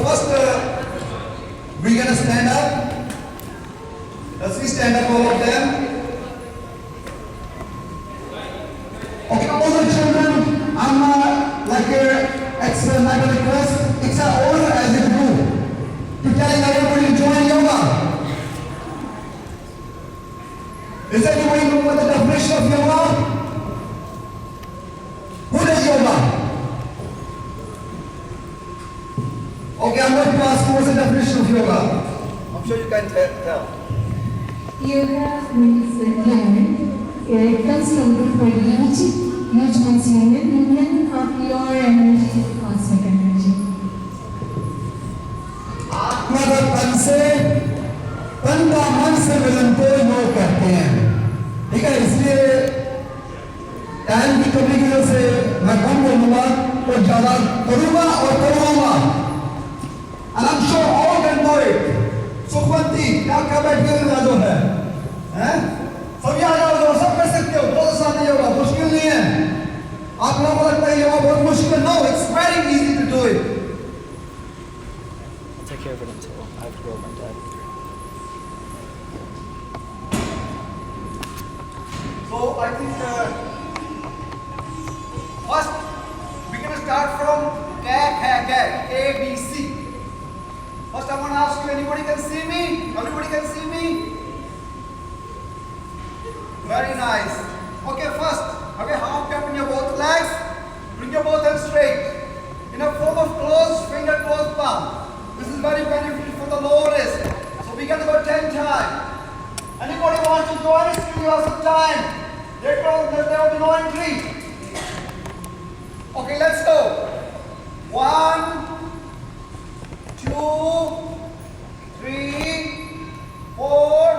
first, we're gonna stand up. Let's we stand up, all of them. Okay, all the children, I'm like it's not a request, it's an order as a group to telling everybody to join yoga. Does anybody know what the definition of yoga? Who does yoga? Okay, I'm going to ask you what's the definition of yoga. I'm sure you can tell. Yoga means learn. It comes from the word unity. Which means union of your energy with cosmic energy. आत्मा का तन से तन का मन से मिलन को योग कहते हैं. ठीक है, इसलिए टाइम की कमी की वजह से मैं कम बोलूंगा और ज्यादा करूंगा और करवाऊंगा. And I'm sure all can do it. Sukhwanti क्या बैठ के जो है, हैं? सब यहाँ जाओ, सब कर सकते हो. बहुत आसान है योगा, मुश्किल नहीं है. आप लोगों को लगता है योगा बहुत मुश्किल. No, it's very easy to do it. I'll take care of it until I have to go with my dad. So I think first we're gonna start from A, B, C. First I want to ask you, anybody can see me? Everybody can see me? Very nice. Okay, first, have your arm kept in your both legs. Bring your both hands straight. In a form of closed finger, closed palm. This is very beneficial for the lower wrist. So we can go 10 times. Anybody wants to join us? Give us some time. There will be no entry. Okay, let's go. 1, 2, 3, 4,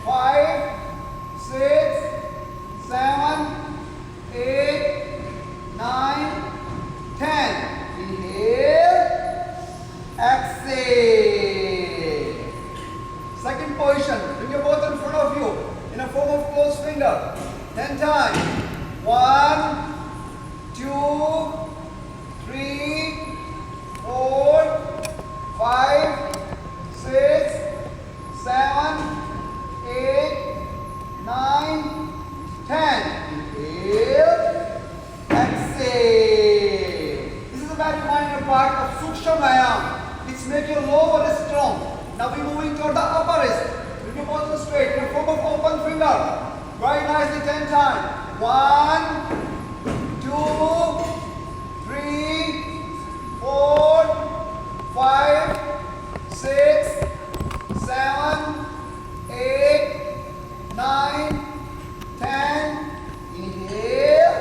5, 6, 7, 8, 9, 10. Inhale, exhale. Second position. Bring your both in front of you in a form of closed finger. 10 times. 1, 2, 3, 4, 5, 6, 7, 8, 9, 10. Inhale, exhale. This is a very minor part of Sukshamayam. It's make your lower wrist strong. Now we're moving toward the upper wrist. Bring your both straight in a form of open finger. Very nicely 10 times. 1, 2, 3, 4, 5, 6, 7, 8, 9, 10. Inhale,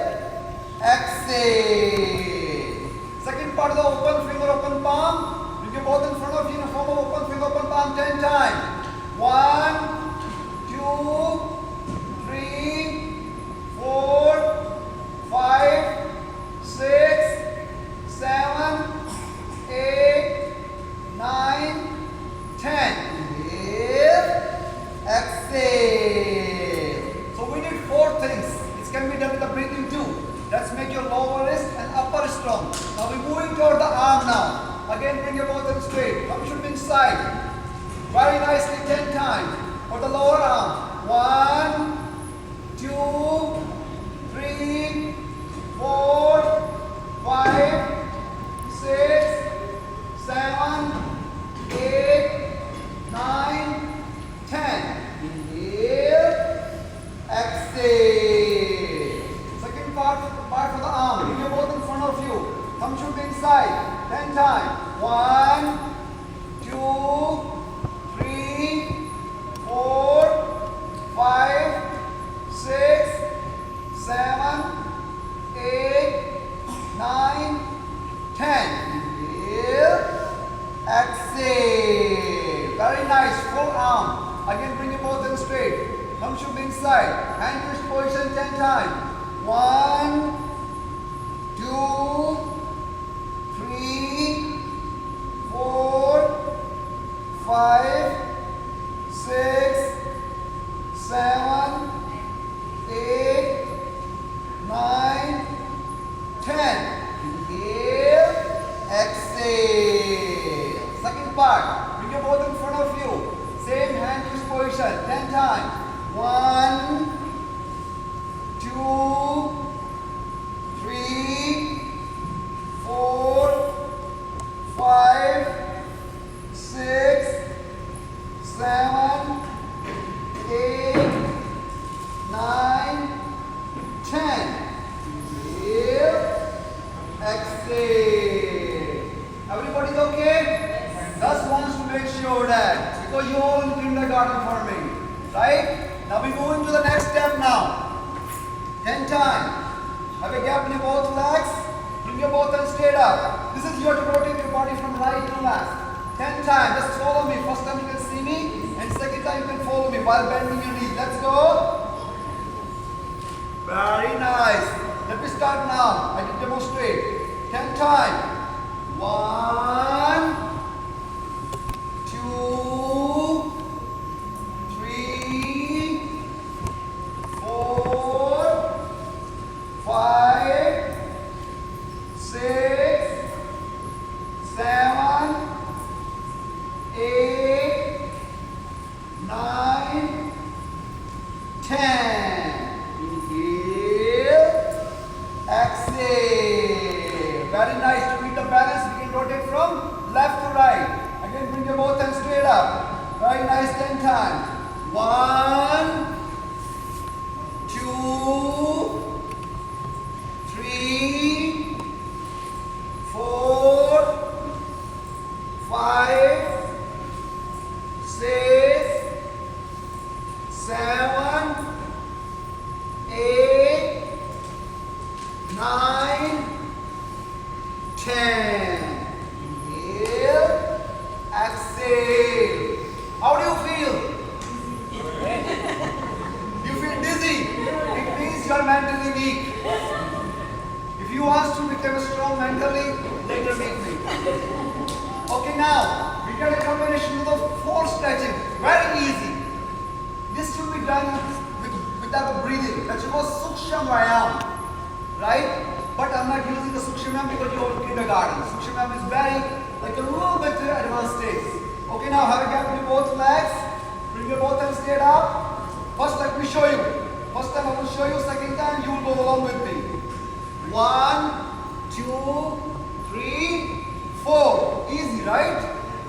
exhale. Second part of the open finger, open palm. Bring your both in front of you in a form of open finger, open palm 10 times. 1, 2, 3, 4, 5, 6, 7, 8, 9, 10. Inhale, exhale. So we need 4 things. This can be done with the breathing too. Let's make your lower wrist and upper strong. Now we're moving toward the arm now. Again, bring your both hands straight. Thumb should be inside. Very nicely 10 times. For the lower arm. 1, 2, 3, 4, 5, 6, 7, 8, 9, 10. Inhale, exhale. Second part for the arm. Bring your both in front of you. Thumb should be inside. 10 times. 1, 2, 3, 4, 5, 6, 7, 8, 9, 10. Inhale, exhale. Very nice. Full arm. Again, bring your both hands straight. Thumb should be inside. Hand twist position 10 times. 1, 2, 3, 4, 5, 6, 7, 8, 9, 10. Inhale, exhale. apart. Bring your both in front of you. Same hand use position. 10 times. 1, 2, 3, 4, 5, 6, 7, 8, 9, 10. Inhale, exhale. Everybody's okay? Just wants to make sure that because you're all in kindergarten for me, right? Now we move into the next step now. 10 times. Have a gap in your both legs. Bring your both hands straight up. This is your to rotate your body from right to left. 10 times. Just follow me. First time you can see me, and second time you can follow me while bending your knees. Let's go. Very nice. Let me start now. I can demonstrate. 10 times. 1, 2, 3, 4, 5, 6, 7, 8, 9, 10. Inhale, exhale. Very nice. To keep the balance, we can rotate from left to right. Again, bring your both hands straight up. Very nice. 10 times. 1, 2, 3, 4, 5, 6, 7, 8, 9, 10. Inhale, exhale. How do you feel? You feel dizzy? It means you are mentally weak. If you want to become strong mentally, later meet me. Okay, now we get a combination of the 4 stretching. Very easy. This should be done with type of breathing. That's called Suksham Vayam. Right? But I'm not using the Suksham because you're in kindergarten. Suksham is very, like a little bit advanced stage. Okay, now have a gap in both legs. Bring your both hands straight up. First, let me show you. First time I will show you. Second time, you will go along with me. 1, 2, 3, 4. Easy, right?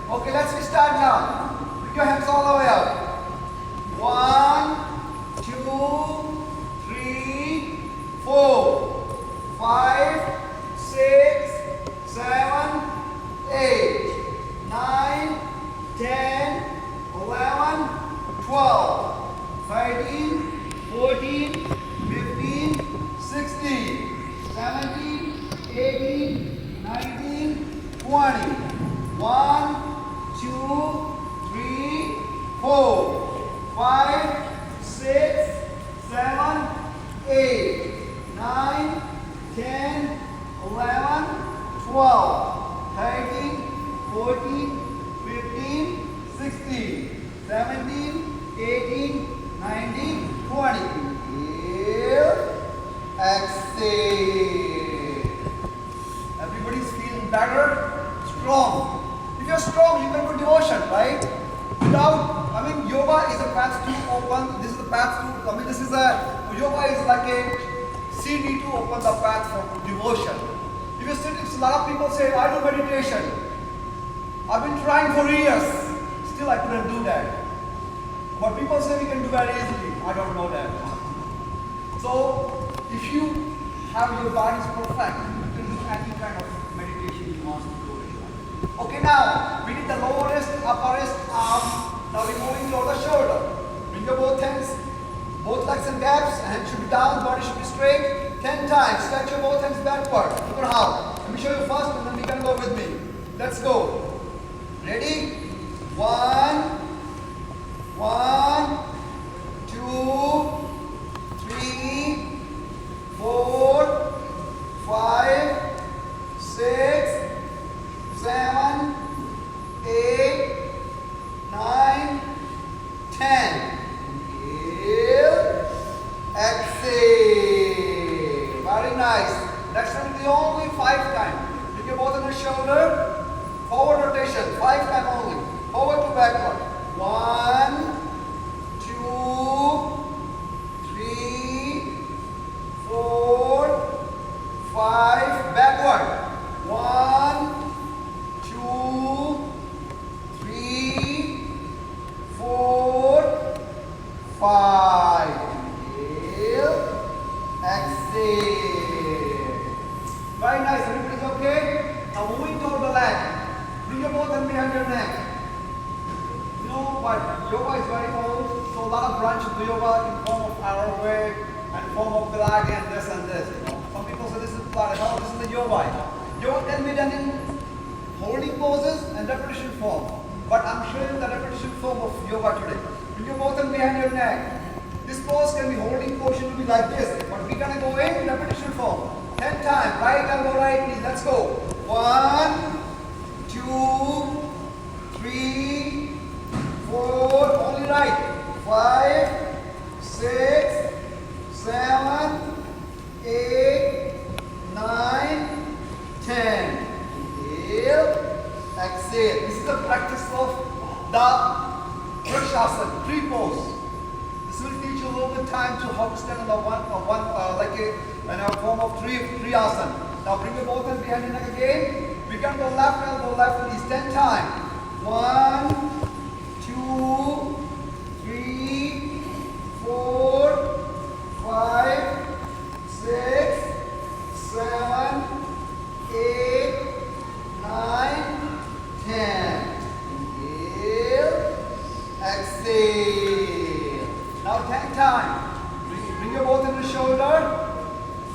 Okay, let's start now. Bring your hands all the way up. 1, 2, 3, 4, 5, 6, 7, 8, 9, 10, 11, 12, 13, 14, 15, 16, 17, 18, 19, 20. 1, 2, 3, 4, 5, 6, 7, 8, 9, 10, 11, 12, 13, 14, 15, 16, 17, 18, 19, 20. Inhale, exhale. Everybody's feeling better, strong. If you're strong, you can do devotion, right? Without, yoga is a path to open. This is the path to, yoga is like a CD to open the path for devotion. If you sit, a lot of people say, I do meditation. I've been trying for years. Still I couldn't do that. But people say we can do very easily. I don't know that. So, if you have your body's perfect, you can do any kind of meditation you want to do it. Okay, now, we need the lower wrist, upper wrist, arm. Now we're moving toward the shoulder. Bring your both hands, both legs and gaps. Hands should be down, body should be straight. 10 times. Stretch your both hands backward. Look at how. Let me show you first and then we can go with me. Let's go. Ready? 1, 2, 3, 4, 5, 6, 7, 8, 9, 10. Inhale, exhale. Very nice. Next one will be only 5 times. Bring your both on the shoulder. Forward rotation, 5 times only. both hands behind your neck. You know what? Yoga is very old, so a lot of branches of yoga in form of Aerobic and form of Pilates and this and this. You know, some people say this is Pilates. No, this is the yoga. Yoga can be done in holding poses and repetition form. But I'm showing the repetition form of yoga today. Bring your both hands behind your neck. This pose can be holding position will be like this, but we're gonna go in repetition form. 10 times. Right elbow, right knee. Let's go. 1, 2, 3, 4. Only right. 5, 6, 7, 8, 9, 10. Inhale, exhale. This is the practice of the Vrikshasana, tree pose. This will teach you a little bit time to how to stand on the like a form of tree asana. Now bring your both hands behind your neck again. We can go left elbow, left knees 10 times. 1, 2, 3, 4, 5, 6, 7, 8, 9, 10. Inhale, exhale. Now 10 times. Bring your both in the shoulder.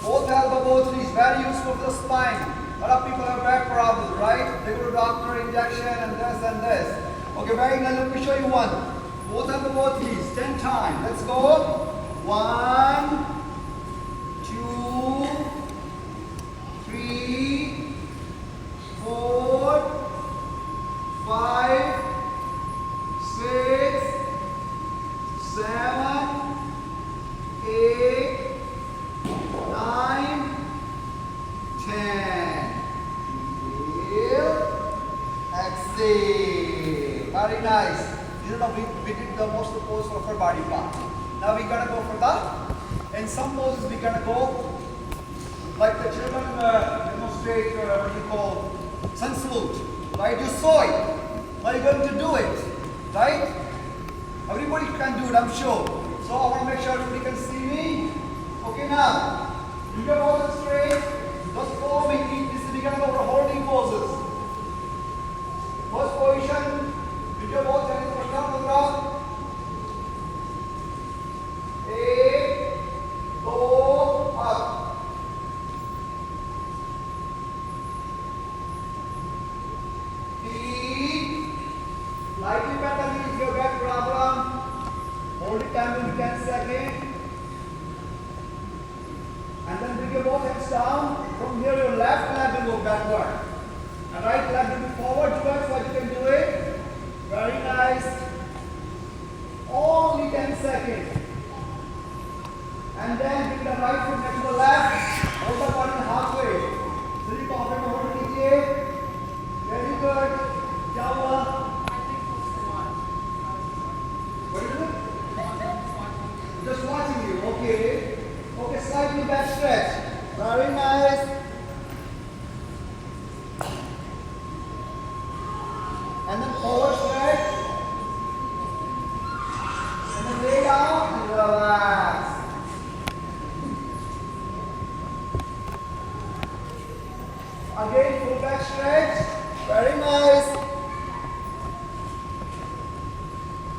Both elbow, both knees. Very useful for the spine. A lot of people have back problems, right? They go to doctor, injection, and this and this. Okay, very nice. Let me show you one. Both elbow, both knees. 10 times. Let's go. 1, 2, 3, 4, 5, 6, 7, 8, 9, 10. Inhale, exhale. Very nice. We did the most of the pose for upper body part. Now we're gonna go for the, in some poses we're gonna go like the children demonstrate what you call sun salute. Right? You saw it. Now you're going to do it. Right? Everybody can do it, I'm sure. So I want to make sure everybody can see me. Okay, now, you get all the straight. Just follow me. This is we're going to go for holding poses. First position, you get both hands first down on the ground. 8, go up. Feet, lightly bend the knees, your back problem. Hold it time to 10 seconds. And then bring your both hands down. From here, your left leg will go backward. And right leg will be forward towards what you can do it. Very nice. Only 10 seconds. And then bring the right foot next to the left. Hold the body halfway. So you can hold it here. Very good. Jawa. What is it? Just watching you. Okay. Okay, slightly back stretch. Very nice. And then forward stretch. And then lay down and relax. Again, full back stretch. Very nice.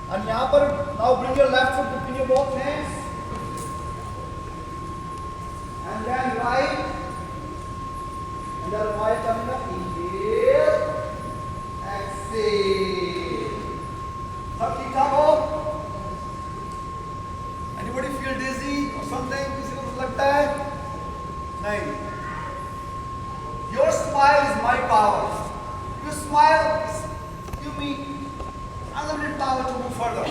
And now bring your left foot between your both hands. And then right. And then right coming up. Inhale. Exhale. Anybody feel dizzy or something? किसी को कुछ लगता है? नहीं. Your smile is my power. Your smile give me unlimited power to move further.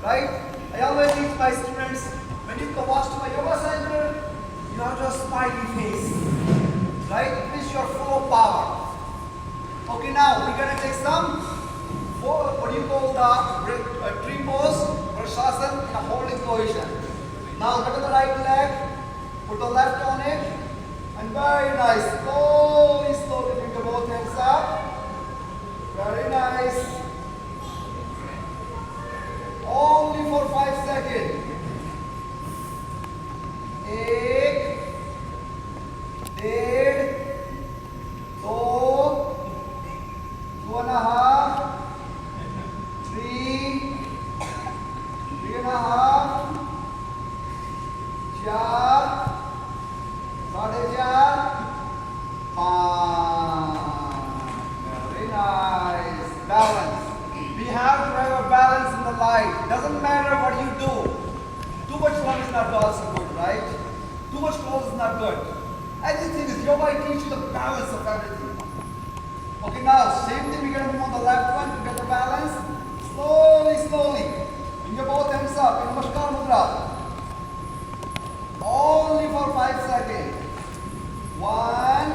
Right? I always teach my students, when you come watch to my yoga center, you have to have a smiley face. Right? It means you're full of power. Okay, now we're going to take some, what do you call the tree pose or Vrikshasana in a holding position. Now go to the right leg, put the left on it, and very nice. Slowly, slowly bring the both hands up. Very nice. Only for 5 seconds. 1, 1.5, 2, 2.5, 1.5, 3, 3.5, 4, 4.5, 5. Very nice. Balance. We have to have a balance in the life. Doesn't matter what you do. Too much fun is not also good, right? Too much clothes is not good. Everything is yoga teaches you the balance of everything. Okay, now same thing. We're gonna move on the left one to get the balance. Slowly, slowly. Bring your both hands up in Namaskar Mudra. Only for 5 seconds. 1,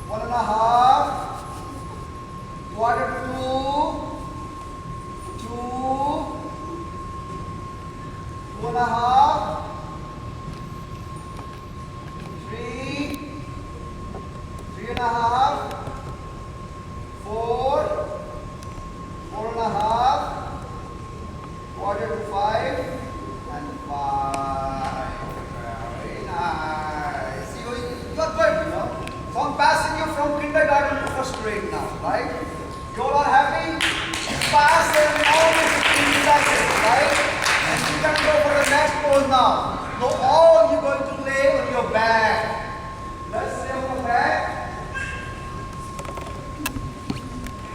1.5, quarter to 2, 2.5, 3, 3.5, 4, 4.5, quarter to 5, and 5. Very nice. You're good, you know. So I'm passing you from kindergarten to first grade now, right? You all are happy? Pass in only 15 seconds, right? And you can go for the next pose now. So all you're going to lay on your back. Let's lay on the back.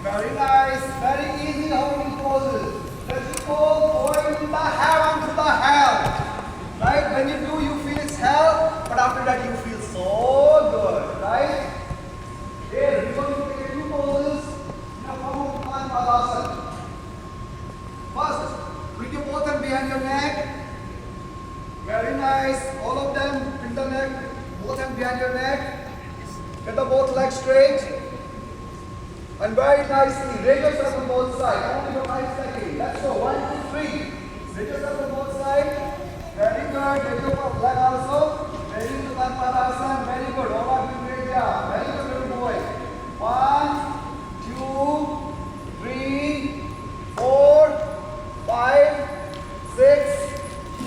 Very nice, very easy holding poses. Let's go going to the heaven, to the hell. Right? When you do, you feel it's hell, but after that you feel so good, right? Here, we're going to take 2 poses in a form of Padasana. First, bring your both hands behind your neck. Very nice. All of them, bring the neck, both hands behind your neck. Get the both legs straight. And very nicely, raise yourself on both sides. Only for 5 seconds. Let's go. 1, 2, 3. Raise yourself on both sides. Very good. Raise your leg also. Very good. Padasana. Very good. All of you great job. Very good, little boy. 1, 2, 3, 4, 5, 6,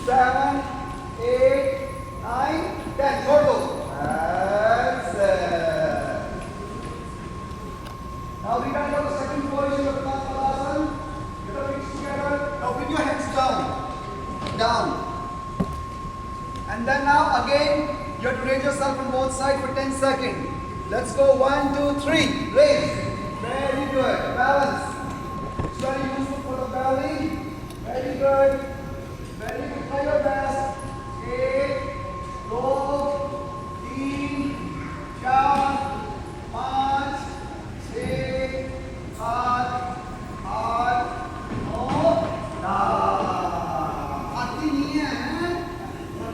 7, 8, 9, 10. Total. That's it. Now we can go to the second position of Padasana. Get the feet together. Now bring your hands down. Down. And then now again, you have to raise yourself on both sides for 10 seconds. Let's go. 1, 2, 3. Raise. Very good. Balance. It's very useful for the belly. Very good. Very good. Try your best. 8, 2, 3, 4, 5, 6, 7, 8, 9, 10. आती नहीं है,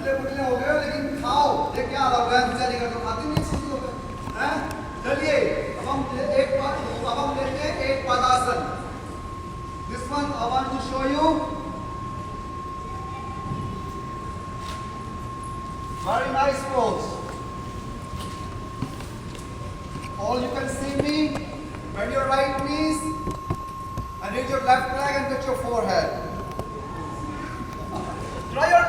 पतले हो गए लेकिन खाओ, ये क्या होगा? चली का तो खाती नहीं सीधी हो गए, हैं? चलिए, अब हम लेते हैं एक पदासन. This one I want to show you. Very nice pose. All you can see me. Bend your right knees and raise your left leg and touch your forehead. Try your